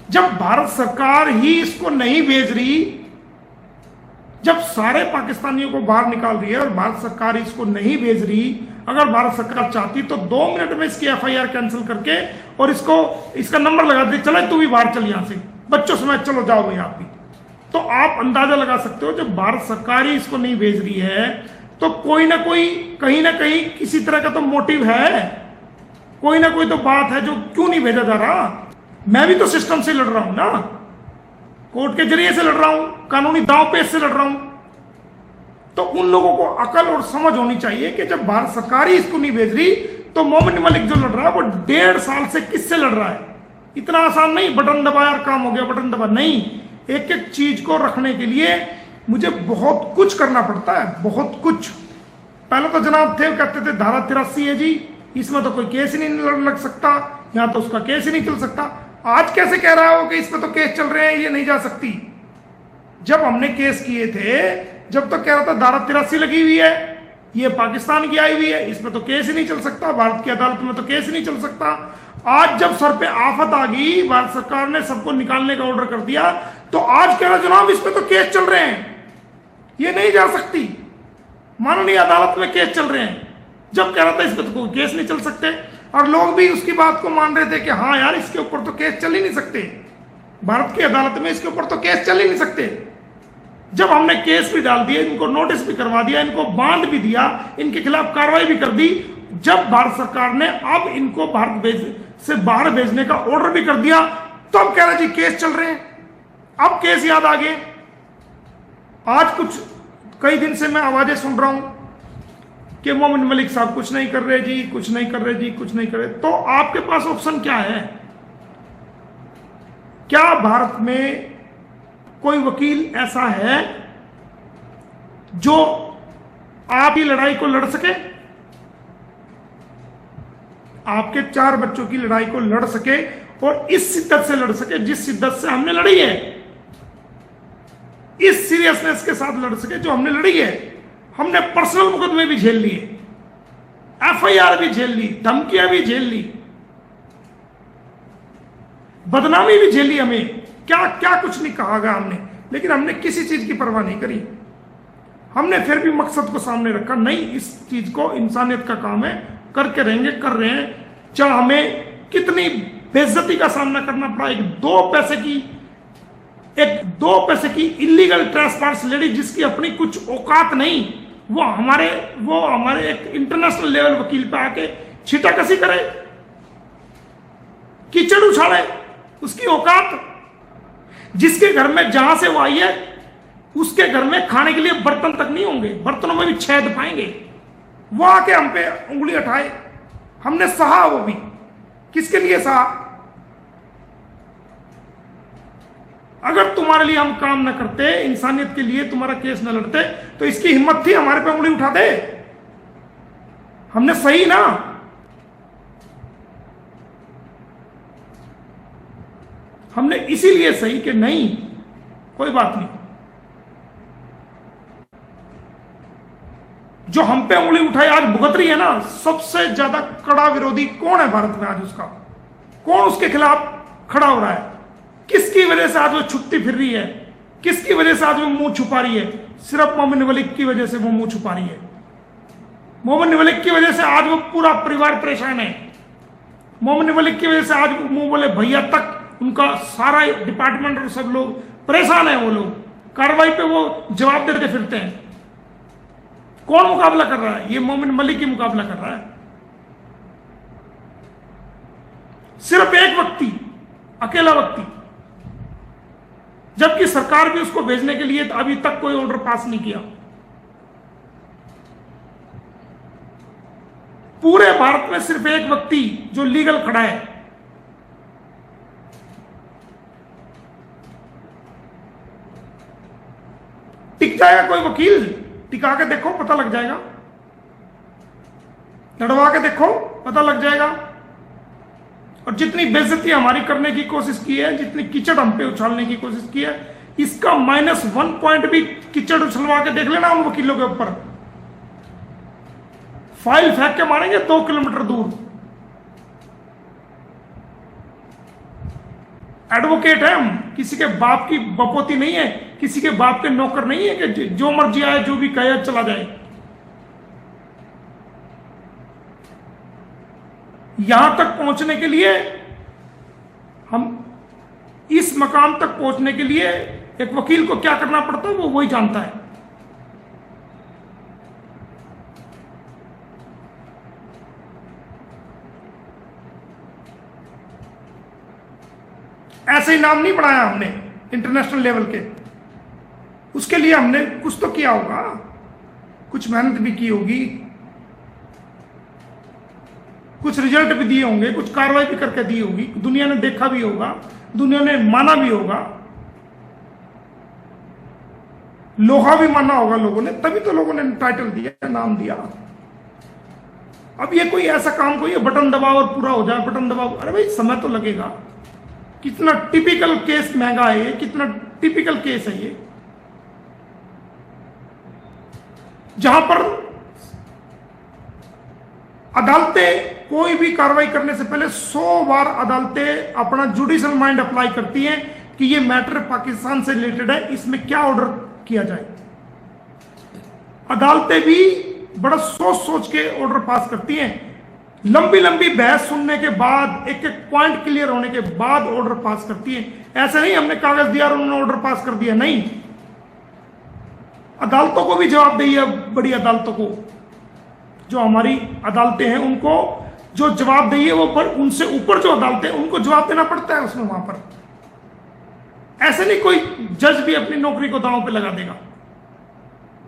जब भारत सरकार ही इसको नहीं भेज रही, जब सारे पाकिस्तानियों को बाहर निकाल रही है और भारत सरकार इसको नहीं भेज रही, अगर भारत सरकार चाहती तो 2 मिनट में इसकी एफआईआर कैंसिल करके और इसका नंबर लगा दे, चले तू भी बाहर चल यहां से, बच्चों समेत चलो जाओ भाई आप भी। तो आप अंदाजा लगा सकते हो जब भारत सरकार ही इसको नहीं भेज रही है तो कोई ना कोई कहीं ना कहीं किसी तरह का तो मोटिव है, कोई ना कोई तो बात है जो क्यों नहीं भेजा जा रहा। मैं भी तो सिस्टम से लड़ रहा हूं ना, कोर्ट के जरिए से लड़ रहा हूं, कानूनी दांव पेच से लड़ रहा हूं। तो उन लोगों को अकल और समझ होनी चाहिए कि जब भारत सरकार ही इसको नहीं भेज रही तो मोमिन मलिक जो लड़ रहा है वो 1.5 साल से किससे लड़ रहा है। इतना आसान नहीं बटन दबाया और काम हो गया, बटन दबा नहीं। एक एक चीज को रखने के लिए मुझे बहुत कुछ करना पड़ता है, बहुत कुछ। पहले तो जनाब थे कहते थे धारा 83 है जी, इसमें तो कोई केस ही नहीं लग सकता, यहां तो उसका केस ही नहीं चल सकता। आज कैसे कह रहा हो कि इसमें तो केस चल रहे हैं, ये नहीं जा सकती। जब हमने केस किए थे, जब तो कह रहा था धारा 83 लगी हुई है, ये पाकिस्तान की आई हुई है, इसमें तो केस ही नहीं चल सकता, भारत की अदालत में तो केस ही नहीं चल सकता। आज जब सर पे आफत आ गई, भारत सरकार ने सबको निकालने का ऑर्डर कर दिया, तो आज कह रहा जनाब इसमें तो केस चल रहे हैं, ये नहीं जा सकती, माननीय अदालत में केस चल रहे हैं। जब कह रहा था इसमें तो कोई केस नहीं चल सकते, और लोग भी उसकी बात को मान रहे थे कि हाँ यार इसके ऊपर तो केस चल ही नहीं सकते, भारत की अदालत में इसके ऊपर तो केस चल ही नहीं सकते। जब हमने केस भी डाल दिया, इनको नोटिस भी करवा दिया, इनको बांध भी दिया, इनके खिलाफ कार्रवाई भी कर दी, जब भारत सरकार ने अब इनको भारत से बाहर भेजने का ऑर्डर भी कर दिया, तो अब कह रहे जी केस चल रहे हैं। अब केस याद आ गए। आज कुछ कई दिन से मैं आवाजें सुन रहा हूं कि मोमिन मलिक साहब कुछ नहीं कर रहे जी, कुछ नहीं कर रहे जी, कुछ नहीं कर रहे। तो आपके पास ऑप्शन क्या है? क्या भारत में कोई वकील ऐसा है जो आपकी लड़ाई को लड़ सके, आपके 4 बच्चों की लड़ाई को लड़ सके और इस शिद्दत से लड़ सके जिस शिद्दत से हमने लड़ी है, इस सीरियसनेस के साथ लड़ सके जो हमने लड़ी है। हमने पर्सनल मुकदमे भी झेल लिए, एफआईआर भी झेल ली, धमकियां भी झेल ली, बदनामी भी झेली, हमें क्या क्या कुछ नहीं कहा गया हमने, लेकिन हमने किसी चीज की परवाह नहीं करी। हमने फिर भी मकसद को सामने रखा, नहीं इस चीज को इंसानियत का काम है, करके रहेंगे, कर रहे हैं। चाहे हमें कितनी बेइज्जती का सामना करना पड़ा, एक 2 पैसे की इलीगल ट्रेसपास लेडी जिसकी अपनी कुछ औकात नहीं, वो हमारे एक इंटरनेशनल लेवल वकील पे आके छीटाकसी करे, कीचड़ उछाड़े, उसकी औकात। जिसके घर में जहां से वो आई है उसके घर में खाने के लिए बर्तन तक नहीं होंगे, बर्तनों में भी छेद पाएंगे, वो आके हम पे उंगली उठाए। हमने सहा, वो भी किसके लिए सहा? अगर तुम्हारे लिए हम काम ना करते, इंसानियत के लिए तुम्हारा केस ना लड़ते, तो इसकी हिम्मत थी हमारे पे उंगली उठा दे। हमने सही ना, हमने इसीलिए सही कि नहीं कोई बात नहीं। जो हम पे उंगली उठाई आज भुगत रही है ना, सबसे ज्यादा कड़ा विरोधी कौन है भारत में आज? उसका कौन उसके खिलाफ खड़ा हो रहा है? किसकी वजह से आज वो छुपती फिर रही है? किसकी वजह से आज वो मुंह छुपा रही है? सिर्फ मोमिन मलिक की वजह से वो मुंह छुपा रही है। मोमिन मलिक की वजह से आज वो पूरा परिवार परेशान है। मोमिन मलिक की वजह से आज मुंह बोले भैया तक, उनका सारा डिपार्टमेंट और सब लोग परेशान है। वो लोग कार्रवाई पे वो जवाब देते फिरते हैं। कौन मुकाबला कर रहा है? ये मोमिन मलिक ही मुकाबला कर रहा है। सिर्फ एक व्यक्ति, अकेला व्यक्ति, जबकि सरकार भी उसको भेजने के लिए अभी तक कोई ऑर्डर पास नहीं किया। पूरे भारत में सिर्फ एक व्यक्ति जो लीगल खड़ा है। टिक जाएगा कोई वकील? टिका के देखो, पता लग जाएगा। लड़वा के देखो, पता लग जाएगा। और जितनी बेइज्जती हमारी करने की कोशिश की है, जितनी कीचड़ हम पे उछालने की कोशिश की है, इसका -1 पॉइंट भी कीचड़ उछलवा के देख लेना उन वकीलों के ऊपर। फाइल फेंक के मारेंगे 2 किलोमीटर दूर। एडवोकेट है हम, किसी के बाप की बपोती नहीं है, किसी के बाप के नौकर नहीं है कि जो मर्जी आए जो भी कहे चला जाए। यहां तक पहुंचने के लिए, हम इस मकाम तक पहुंचने के लिए एक वकील को क्या करना पड़ता है वो वही जानता है। ऐसे ही नाम नहीं बढ़ाया हमने इंटरनेशनल लेवल के, उसके लिए हमने कुछ तो किया होगा, कुछ मेहनत भी की होगी, कुछ रिजल्ट भी दिए होंगे, कुछ कार्रवाई भी करके दी होगी, दुनिया ने देखा भी होगा, दुनिया ने माना भी होगा, लोहा भी माना होगा लोगों ने, तभी तो लोगों ने टाइटल दिया, नाम दिया। अब ये कोई ऐसा काम कोई बटन दबाओ और पूरा हो जाए, बटन दबाओ, अरे भाई समय तो लगेगा। कितना टिपिकल केस महंगा है ये, कितना टिपिकल केस है ये, जहां पर अदालतें कोई भी कार्रवाई करने से पहले 100 बार अदालतें अपना जुडिशियल माइंड अप्लाई करती हैं कि ये मैटर पाकिस्तान से रिलेटेड है, इसमें क्या ऑर्डर किया जाए। अदालतें भी बड़ा सोच सोच के ऑर्डर पास करती हैं, लंबी लंबी बहस सुनने के बाद, एक एक पॉइंट क्लियर होने के बाद ऑर्डर पास करती हैं। ऐसे नहीं हमने कागज दिया और उन्होंने ऑर्डर पास कर दिया, नहीं। अदालतों को भी जवाब देइए, बड़ी अदालतों को, जो हमारी अदालतें हैं उनको जो जवाब देइए, वो पर उनसे ऊपर जो अदालतें उनको जवाब देना पड़ता है उसमें। वहां पर ऐसे नहीं कोई जज भी अपनी नौकरी को दांव पे लगा देगा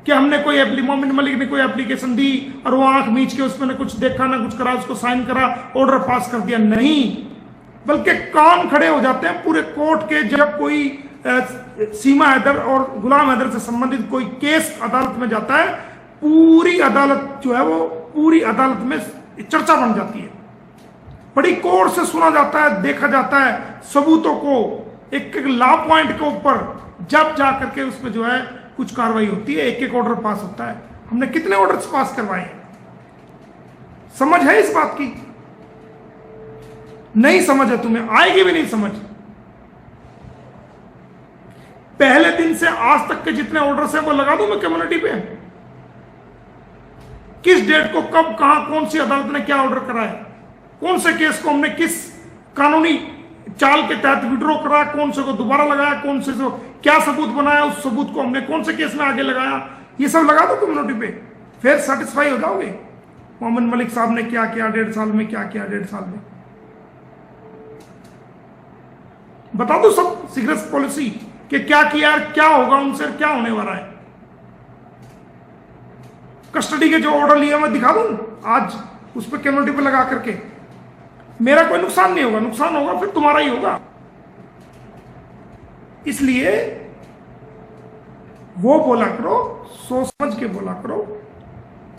कि हमने कोई मोमिन मलिक ने कोई एप्लीकेशन दी और वो आंख मींच के उसमें कुछ देखा ना कुछ करा, उसको साइन करा, ऑर्डर पास कर दिया, नहीं। बल्कि कान खड़े हो जाते हैं पूरे कोर्ट के जब कोई सीमा हैदर और गुलाम हैदर से संबंधित कोई केस अदालत में जाता है। पूरी अदालत जो है वो पूरी अदालत में चर्चा बन जाती है, बड़ी कोर से सुना जाता है, देखा जाता है सबूतों को, एक एक लॉ पॉइंट के ऊपर जब जा करके उसमें जो है कुछ कार्रवाई होती है, एक एक ऑर्डर पास होता है। हमने कितने ऑर्डर्स पास करवाए? समझ है इस बात की? नहीं समझ है तुम्हें, आएगी भी नहीं समझ। पहले दिन से आज तक के जितने ऑर्डर्स हैं वो लगा दूं मैं कम्युनिटी पे, किस डेट को कब कहां कौन सी अदालत ने क्या ऑर्डर करा है, कौन से केस को हमने किस कानूनी चाल के तहत विड्रॉ करा, कौन से को दोबारा लगाया, कौन से को क्या सबूत बनाया, उस सबूत को हमने कौन से केस में आगे लगाया, ये सब लगा दो कम्युनिटी पे, फिर सेटिस्फाई हो जाओगे। मोहम्मद मलिक साहब ने क्या किया 1.5 साल में, क्या किया 1.5 साल में, बता दो सब सीक्रेट पॉलिसी कि क्या किया, क्या होगा उनसे, क्या होने वाला है। कस्टडी के जो ऑर्डर लिए मैं दिखा दूं आज, उस पर कम्युनिटी पे लगा करके, मेरा कोई नुकसान नहीं होगा, नुकसान होगा फिर तुम्हारा ही होगा। इसलिए वो बोला करो, सोच समझ के बोला करो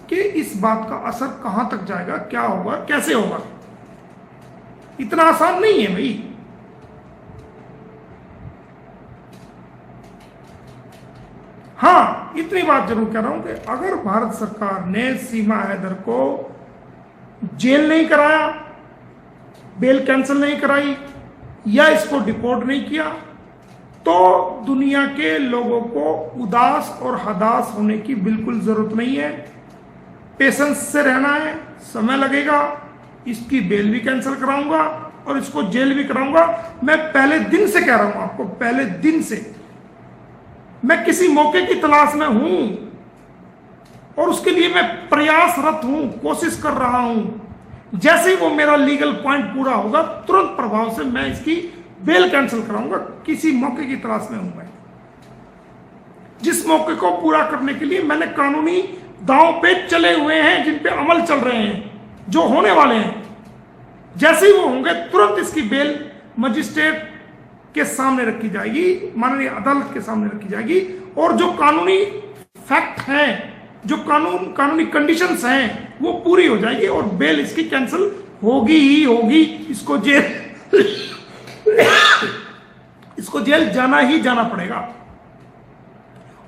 कि इस बात का असर कहां तक जाएगा, क्या होगा, कैसे होगा। इतना आसान नहीं है भाई। हां, इतनी बात जरूर कह रहा हूं कि अगर भारत सरकार ने सीमा हैदर को जेल नहीं कराया, बेल कैंसिल नहीं कराई या इसको डिपोर्ट नहीं किया, तो दुनिया के लोगों को उदास और हदास होने की बिल्कुल जरूरत नहीं है। पेशेंस से रहना है, समय लगेगा। इसकी बेल भी कैंसिल कराऊंगा और इसको जेल भी कराऊंगा। मैं पहले दिन से कह रहा हूं आपको, पहले दिन से मैं किसी मौके की तलाश में हूं और उसके लिए मैं प्रयासरत हूं, कोशिश कर रहा हूं। जैसे ही वो मेरा लीगल पॉइंट पूरा होगा, तुरंत प्रभाव से मैं इसकी बेल कैंसिल कराऊंगा। किसी मौके की तलाश में हूं मैं, जिस मौके को पूरा करने के लिए मैंने कानूनी दांव पे चले हुए हैं, जिन पे अमल चल रहे हैं, जो होने वाले हैं। जैसे ही वो होंगे, तुरंत इसकी बेल मजिस्ट्रेट के सामने रखी जाएगी, माननीय अदालत के सामने रखी जाएगी, और जो कानूनी फैक्ट हैं, जो कानूनी कंडीशंस हैं, वो पूरी हो जाएगी और बेल इसकी कैंसिल होगी ही होगी। इसको जेल जाना ही जाना पड़ेगा।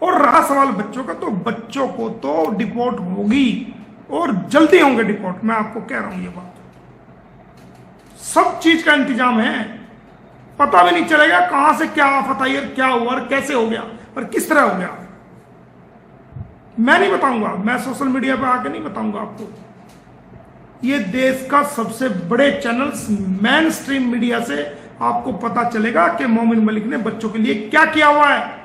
और रहा सवाल बच्चों का, तो बच्चों को तो डिपोर्ट होगी और जल्दी होंगे डिपोर्ट। मैं आपको कह रहा हूं ये बात, सब चीज का इंतजाम है। पता भी नहीं चलेगा कहां से क्या आफत आई और क्या हुआ और कैसे हो गया और किस तरह हो गया। मैं नहीं बताऊंगा, मैं सोशल मीडिया पे आके नहीं बताऊंगा आपको। ये देश का सबसे बड़े चैनल्स मेन स्ट्रीम मीडिया से आपको पता चलेगा कि मोमिन मलिक ने बच्चों के लिए क्या किया हुआ है।